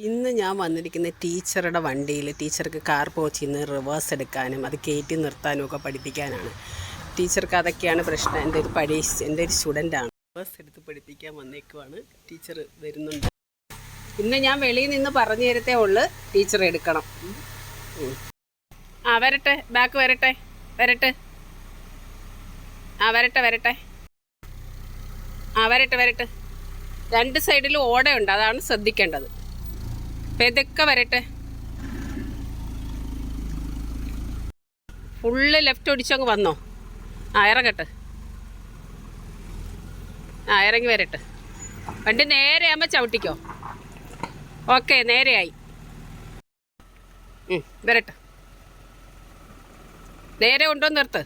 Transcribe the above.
ഇന്ന് ഞാൻ വന്നിരിക്കുന്ന ടീച്ചറുടെ വണ്ടിയിൽ ടീച്ചർക്ക് കാർ പോച്ചിൽ നിന്ന് റിവേഴ്സ് എടുക്കാനും അത് കയറ്റി നിർത്താനും ഒക്കെ പഠിപ്പിക്കാനാണ്. ടീച്ചർക്ക് അതൊക്കെയാണ് പ്രശ്നം. എൻ്റെ ഒരു സ്റ്റുഡൻ്റാണ്. റിവേഴ്സ് എടുത്ത് പഠിപ്പിക്കാൻ വന്നേക്കുവാണ്. ടീച്ചർ വരുന്നുണ്ട്. ഇന്ന് ഞാൻ വെളിയിൽ നിന്ന് പറഞ്ഞു തരത്തേ ഉള്ളു. ടീച്ചർ എടുക്കണം. വരട്ടെ, ബാക്ക് വരട്ടെ. വരട്ടെ. വരട്ടെ. രണ്ട് സൈഡിലും ഓടയുണ്ട്, അതാണ് ശ്രദ്ധിക്കേണ്ടത്. ഇതൊക്കെ വരട്ടെ. ഫുള്ള് ലെഫ്റ്റ് ഒടിച്ചങ്ങ് വന്നോ. ഇറങ്ങട്ടെ. ഇറങ്ങി വരട്ടെ. വണ്ടി നേരെ ആകുമ്പോൾ ചവിട്ടിക്കോ. ഓക്കെ, നേരെയായി. വരട്ടെ. നേരെ കൊണ്ടുവന്ന് നിർത്ത്.